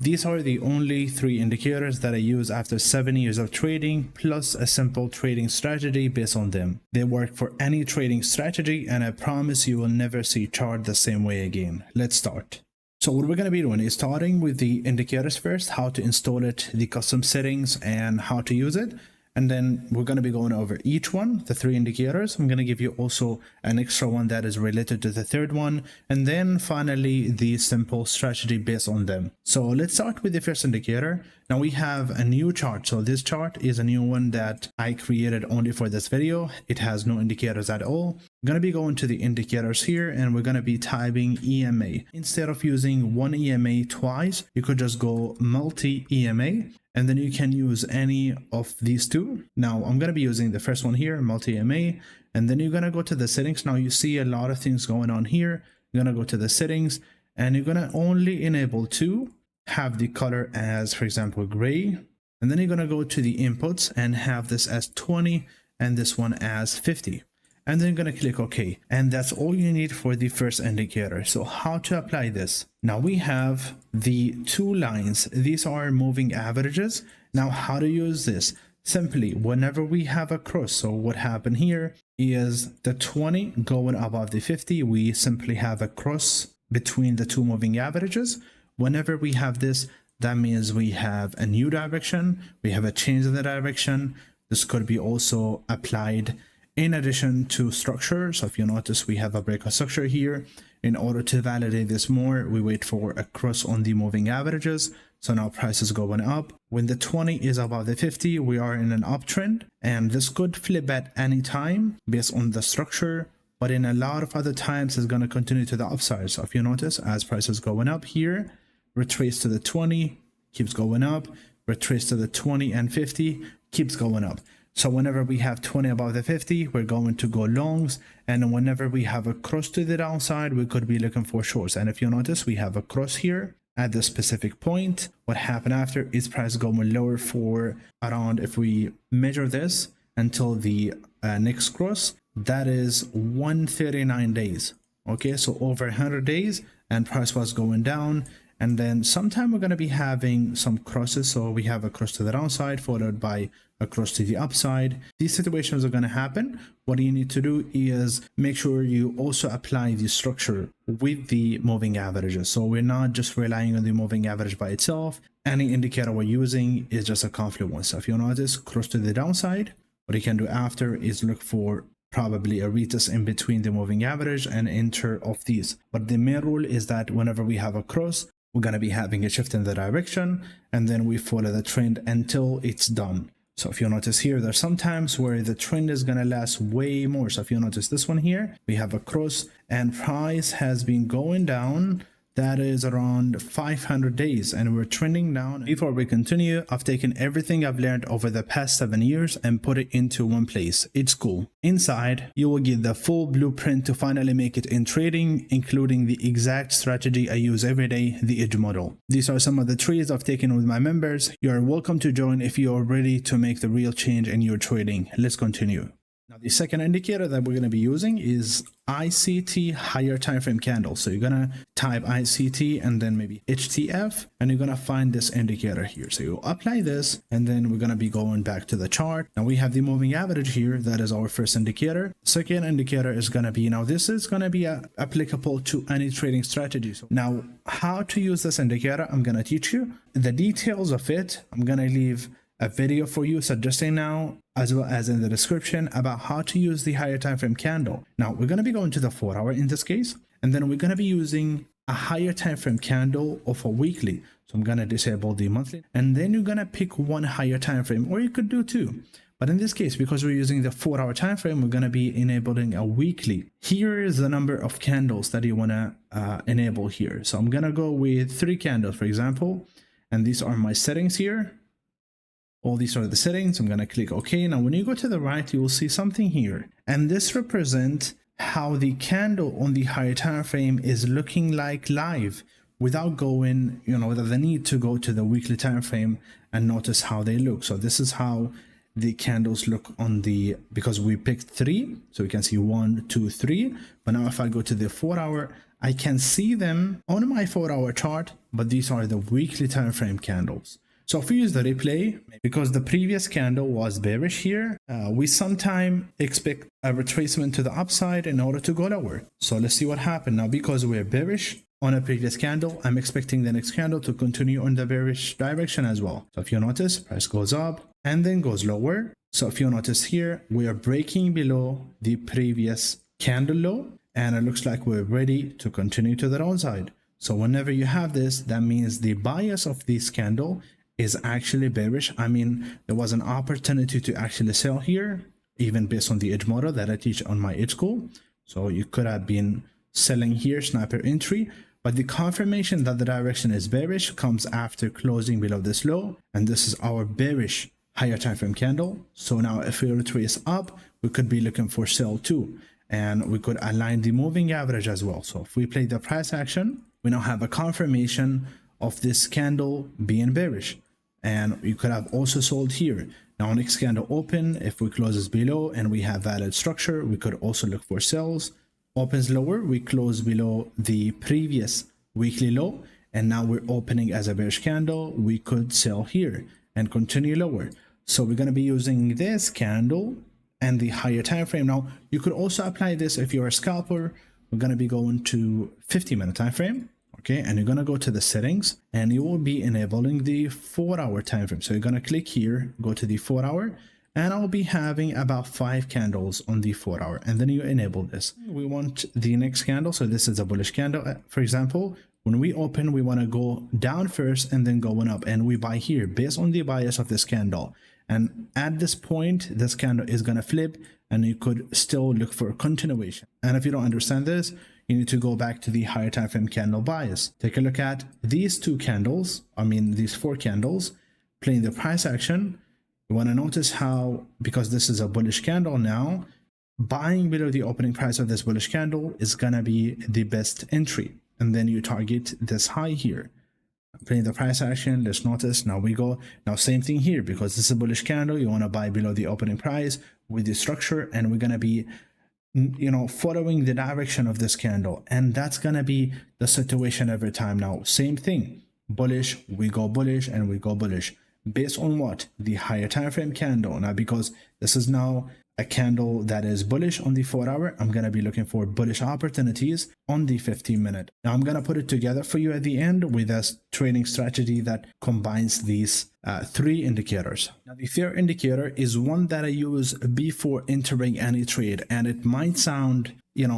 These are the only 3 indicators that I use after 7 years of trading, plus a simple trading strategy based on them. They work for any trading strategy, and I promise you will never see chart the same way again. Let's start. So what we're going to be doing is starting with the indicators first, how to install it, the custom settings, and how to use it. And then we're going to be going over each one, the 3 indicators. I'm going to give you also an extra one that is related to the third one. And then finally, the simple strategy based on them. So let's start with the first indicator. Now we have a new chart. So this chart is a new one that I created only for this video. It has no indicators at all. I'm going to be going to the indicators here, and we're going to be typing EMA. Instead of using one EMA twice, you could just go multi EMA. And then you can use any of these 2. Now I'm going to be using the first one here, multi-EMA, and then you're going to go to the settings. Now you see a lot of things going on here. You're going to go to the settings, and you're going to only enable 2, have the color as, for example, gray. And then you're going to go to the inputs and have this as 20 and this one as 50. And then you're going to click OK. And that's all you need for the first indicator. So how to apply this? Now we have the 2 lines. These are moving averages. Now how to use this? Simply, whenever we have a cross, so what happened here is the 20 going above the 50, we simply have a cross between the 2 moving averages. Whenever we have this, that means we have a new direction. We have a change in the direction. This could be also applied in addition to structure. So if you notice, we have a breakout structure here. In order to validate this more, we wait for a cross on the moving averages. So now price is going up. When the 20 is above the 50, we are in an uptrend, and this could flip at any time based on the structure. But in a lot of other times, it's going to continue to the upside. So if you notice, as price is going up here, retrace to the 20, keeps going up, retrace to the 20 and 50, keeps going up. So whenever we have 20 above the 50, we're going to go longs. And whenever we have a cross to the downside, we could be looking for shorts. And if you notice, we have a cross here at this specific point. What happened after is price going lower for around, if we measure this until the next cross, that is 139 days. Okay, so over 100 days, and price was going down. And then sometime we're going to be having some crosses. So we have a cross to the downside followed by a cross to the upside. These situations are going to happen. What you need to do is make sure you also apply the structure with the moving averages. So we're not just relying on the moving average by itself. Any indicator we're using is just a confluent one. So if you notice, cross to the downside, what you can do after is look for probably a retest in between the moving average and enter of these. But the main rule is that whenever we have a cross, we're going to be having a shift in the direction, and then we follow the trend until it's done. So if you notice here, there's some times where the trend is going to last way more. So if you notice this one here, we have a cross and price has been going down. That is around 500 days, and we're trending down. Before we continue, I've taken everything I've learned over the past 7 years and put it into one place. It's cool. Inside, you will get the full blueprint to finally make it in trading, including the exact strategy I use every day, the edge model. These are some of the trades I've taken with my members. You are welcome to join if you are ready to make the real change in your trading. Let's continue. Now, the second indicator that we're going to be using is ICT higher time frame candle. So you're going to type ICT and then maybe HTF, and you're going to find this indicator here. So you apply this, and then we're going to be going back to the chart. Now we have the moving average here. That is our first indicator. Second indicator is going to be, now this is going to be applicable to any trading strategy. So now how to use this indicator, I'm going to teach you the details of it. I'm going to leave a video for you suggesting now, as well as in the description, about how to use the higher time frame candle. Now we're going to be going to the 4 hour in this case, and then we're going to be using a higher time frame candle of a weekly. So I'm going to disable the monthly, and then you're going to pick one higher time frame, or you could do 2. But in this case, because we're using the 4 hour time frame, we're going to be enabling a weekly. Here is the number of candles that you want to enable here. So I'm going to go with 3 candles, for example, and these are my settings here. All these are the settings. I'm going to click OK. Now, when you go to the right, you will see something here. And this represents how the candle on the higher time frame is looking like live without going, without the need to go to the weekly time frame and notice how they look. So this is how the candles look on the, because we picked 3. So you can see 1, 2, 3. But now if I go to the 4 hour, I can see them on my 4-hour chart, but these are the weekly time frame candles. So if we use the replay, because the previous candle was bearish here, we sometimes expect a retracement to the upside in order to go lower. So let's see what happened. Now, because we're bearish on a previous candle, I'm expecting the next candle to continue on the bearish direction as well. So if you notice, price goes up and then goes lower. So if you notice here, we are breaking below the previous candle low, and it looks like we're ready to continue to the downside. So whenever you have this, that means the bias of this candle is actually bearish. I mean, there was an opportunity to actually sell here, even based on the edge model that I teach on my edge school. So you could have been selling here, sniper entry, but the confirmation that the direction is bearish comes after closing below this low, and this is our bearish higher time frame candle. So now if we retrace up, we could be looking for sell too, and we could align the moving average as well. So if we play the price action, we now have a confirmation of this candle being bearish, and you could have also sold here. Now next candle open, if we closes below and we have valid structure, we could also look for sells. Opens lower, we close below the previous weekly low, and now we're opening as a bearish candle. We could sell here and continue lower. So we're going to be using this candle and the higher time frame. Now you could also apply this if you're a scalper. We're going to be going to 50-minute time frame. Okay, and you're going to go to the settings and you will be enabling the 4-hour time frame. So you're going to click here, go to the 4-hour, and I'll be having about 5 candles on the 4-hour, and then you enable this. We want the next candle. So this is a bullish candle. For example, when we open, we want to go down first and then going up, and we buy here based on the bias of this candle. And at this point, this candle is going to flip, and you could still look for a continuation. And if you don't understand this, you need to go back to the higher time frame candle bias. Take a look at these 2 candles, these 4 candles, playing the price action. You want to notice how, because this is a bullish candle now, buying below the opening price of this bullish candle is going to be the best entry. And then you target this high here. Playing the price action, let's notice, now we go, now same thing here, because this is a bullish candle, you want to buy below the opening price with the structure, and we're going to be following the direction of this candle, and that's going to be the situation every time. Now same thing, bullish, we go bullish, and we go bullish based on what? The higher time frame candle. Now because this is now a candle that is bullish on the 4-hour, I'm going to be looking for bullish opportunities on the 15-minute. Now I'm going to put it together for you at the end with a trading strategy that combines these 3 indicators. Now the third indicator is one that I use before entering any trade, and it might sound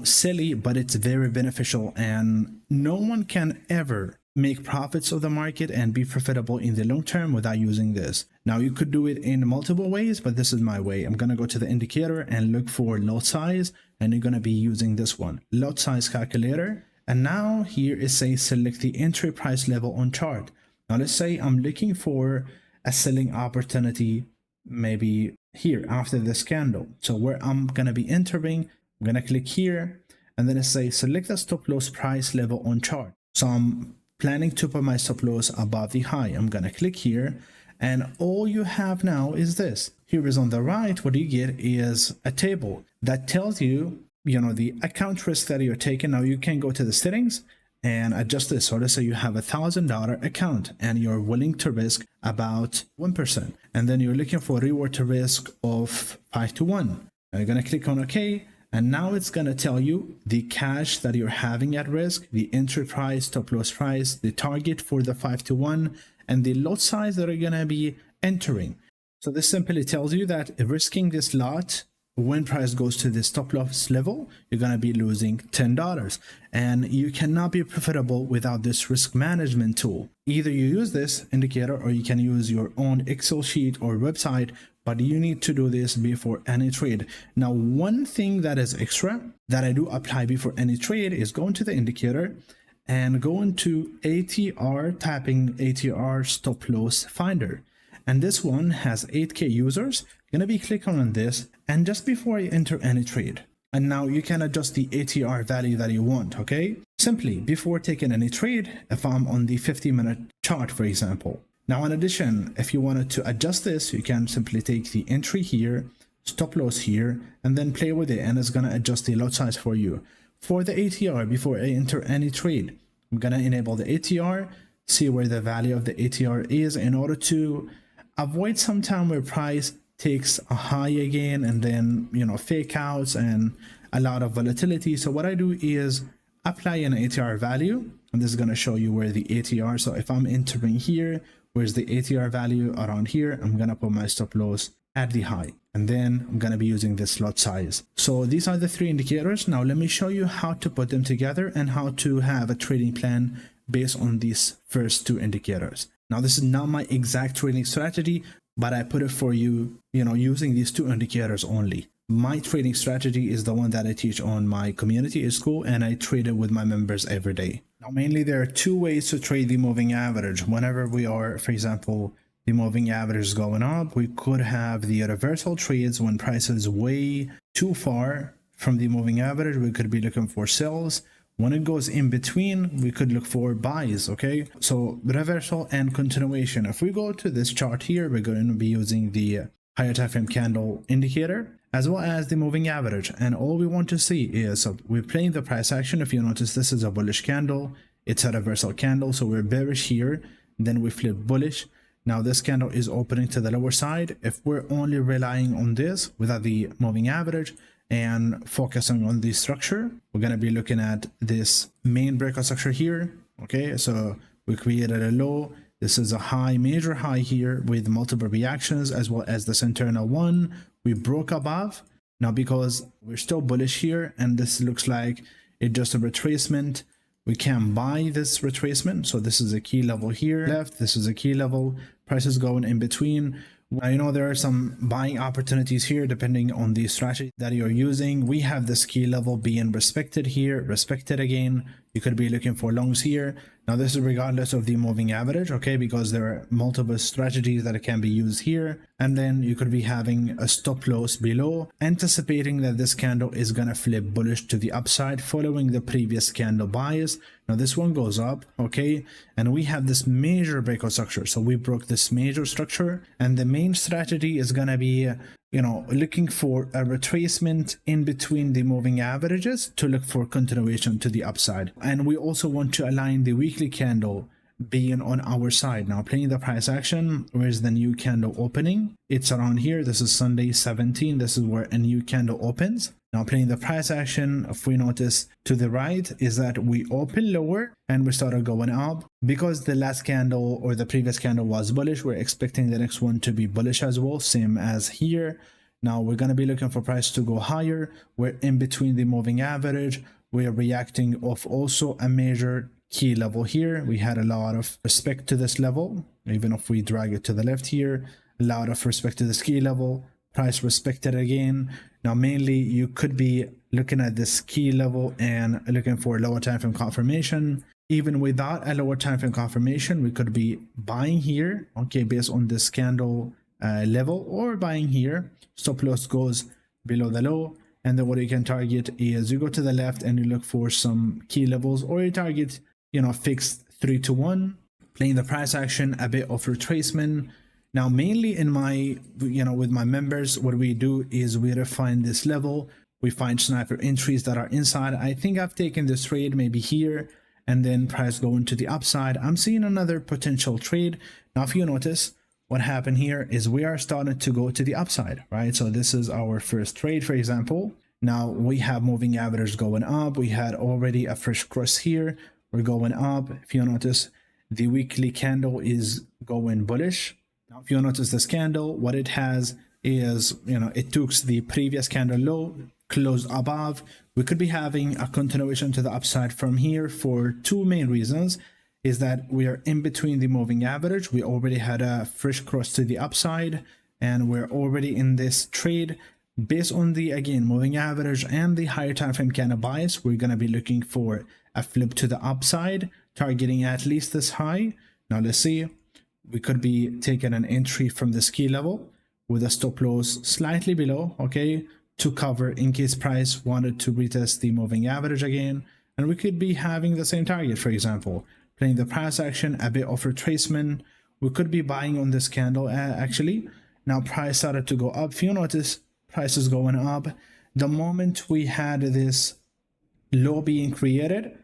silly, but it's very beneficial, and no one can ever make profits of the market and be profitable in the long term without using this. Now you could do it in multiple ways, but this is my way. I'm going to go to the indicator and look for lot size, and you're going to be using this one, lot size calculator. And now here it says select the entry price level on chart. Now let's say I'm looking for a selling opportunity maybe here after this candle. So where I'm going to be entering, I'm going to click here, and then it says select the stop loss price level on chart. So I'm planning to put my stop loss above the high. I'm going to click here, and all you have now is this. Here is on the right, what you get is a table that tells you, the account risk that you're taking. Now you can go to the settings and adjust this. So let's say you have $1,000 account and you're willing to risk about 1%. And then you're looking for reward to risk of 5 to 1. Now you're going to click on OK. And now it's going to tell you the cash that you're having at risk, the entry price, stop loss price, the target for the 5 to 1, and the lot size that you're going to be entering. So this simply tells you that risking this lot, when price goes to the stop loss level, you're going to be losing $10. And you cannot be profitable without this risk management tool. Either you use this indicator or you can use your own Excel sheet or website, but you need to do this before any trade. Now, one thing that is extra that I do apply before any trade is go into the indicator and go into ATR, tapping ATR stop loss finder. And this one has 8K users. You're going to be clicking on this, and just before you enter any trade, and now you can adjust the ATR value that you want, okay? Simply before taking any trade, if I'm on the 50-minute chart, for example. Now, in addition, if you wanted to adjust this, you can simply take the entry here, stop loss here, and then play with it, and it's going to adjust the lot size for you. for the ATR before I enter any trade. I'm gonna enable the ATR, see where the value of the ATR is in order to avoid some time where price takes a high again and then, you know, fake outs and a lot of volatility. So what I do is apply an ATR value, and this is going to show you where the ATR. So if I'm entering here, where's the ATR value around here, I'm going to put my stop loss at the high, and then I'm going to be using this lot size. So these are the three indicators. Now let me show you how to put them together and how to have a trading plan based on these first two indicators. Now this is not my exact trading strategy, but I put it for you, you know, using these two indicators only. My trading strategy is the one that I teach on my community school, and I trade it with my members every day. Now mainly there are two ways to trade the moving average. Whenever we are, for example, the moving average is going up, we could have the reversal trades when price is way too far from the moving average. We could be looking for sells. When it goes in between, we could look for buys. Okay, so reversal and continuation. If we go to this chart here, we're going to be using the higher time frame candle indicator as well as the moving average, and all we want to see is, so we're playing the price action. If you notice, this is a bullish candle, it's a reversal candle, so we're bearish here, then we flip bullish. Now this candle is opening to the lower side. If we're only relying on this without the moving average and focusing on the structure, we're going to be looking at this main breakout structure here. Okay, so we created a low, this is a high, major high here with multiple reactions, as well as this internal one. We broke above. Now because we're still bullish here and this looks like it's just a retracement, we can buy this retracement. So this is a key level here left, this is a key level, price is going in between. I know there are some buying opportunities here depending on the strategy that you're using. We have this key level being respected here, respected again. You could be looking for longs here. Now this is regardless of the moving average, okay, because there are multiple strategies that can be used here. And then you could be having a stop loss below, anticipating that this candle is gonna flip bullish to the upside following the previous candle bias. Now this one goes up, okay, and we have this major breakout structure. So we broke this major structure, and the main strategy is gonna be, you know, looking for a retracement in between the moving averages to look for continuation to the upside. And we also want to align the weekly candle being on our side. Now playing the price action, where's the new candle opening? It's around here. This is Sunday 17. This is where a new candle opens. Now playing the price action, if we notice to the right is that we open lower and we started going up. Because the last candle or the previous candle was bullish, we're expecting the next one to be bullish as well, same as here. Now we're going to be looking for price to go higher. We're in between the moving average. We're reacting off also a major key level here. We had a lot of respect to this level, even if we drag it to the left here, a lot of respect to this key level. Price respected again. Now mainly you could be looking at this key level and looking for a lower time frame confirmation. Even without a lower time frame confirmation, we could be buying here, okay, based on this candle level, or buying here. Stop loss goes below the low, and then what you can target is you go to the left and you look for some key levels, or you target, you know, fixed 3 to 1, playing the price action, a bit of retracement. Now mainly in my, you know, with my members, what we do is we refine this level. We find sniper entries that are inside. I think I've taken this trade maybe here, and then price going to the upside. I'm seeing another potential trade. Now if you notice, what happened here is we are starting to go to the upside, right? So this is our first trade, for example. Now we have moving average going up. We had already a fresh cross here. We're going up. If you notice, the weekly candle is going bullish. Now, if you notice this candle, what it has is, you know, it took the previous candle low, closed above. We could be having a continuation to the upside from here for two main reasons. Is that we are in between the moving average. We already had a fresh cross to the upside, and we're already in this trade based on the, again, moving average and the higher time frame candle bias. We're going to be looking for a flip to the upside, targeting at least this high. Now let's see, we could be taking an entry from this key level with a stop loss slightly below, okay, to cover in case price wanted to retest the moving average again. And we could be having the same target, for example, playing the price action, a bit of retracement. We could be buying on this candle actually. Now price started to go up. If you notice, price is going up. The moment we had this low being created,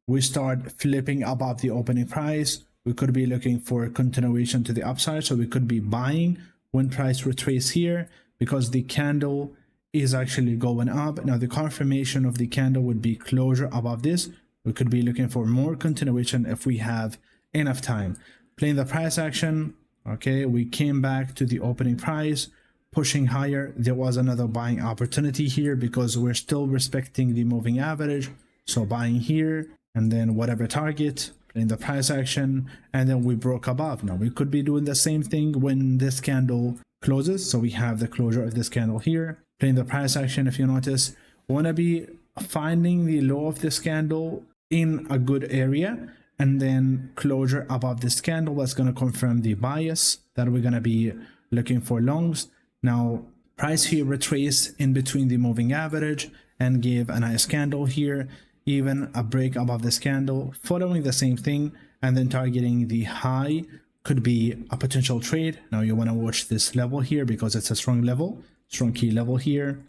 we start flipping above the opening price. We could be looking for a continuation to the upside, so we could be buying when price retrace here because the candle is actually going up. Now the confirmation of the candle would be closure above this. We could be looking for more continuation if we have enough time. Playing the price action, okay, we came back to the opening price, pushing higher. There was another buying opportunity here because we're still respecting the moving average, so buying here and then whatever target in the price action, and then we broke above. Now we could be doing the same thing when this candle closes, so we have the closure of this candle here. Playing the price action, if you notice, we want to be finding the low of this candle in a good area and then closure above this candle. That's going to confirm the bias that we're going to be looking for longs. Now price here retrace in between the moving average and give a nice candle here, even a break above this candle, following the same thing and then targeting the high could be a potential trade. Now you want to watch this level here because it's a strong level, strong key level here.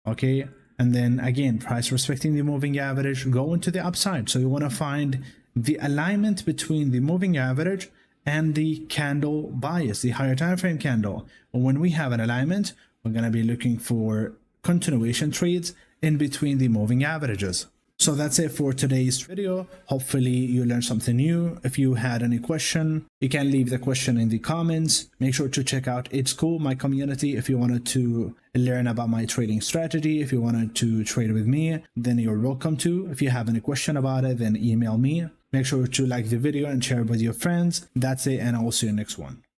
Okay, and then again price respecting the moving average, go into the upside. So you want to find the alignment between the moving average and the candle bias, the higher time frame candle. And when we have an alignment, we're going to be looking for continuation trades in between the moving averages. So that's it for today's video. Hopefully you learned something new. If you had any question, you can leave the question in the comments. Make sure to check out It's Cool, my community, if you wanted to learn about my trading strategy. If you wanted to trade with me, then you're welcome to. If you have any question about it, then email me. Make sure to like the video and share it with your friends. That's it, and I will see you next one.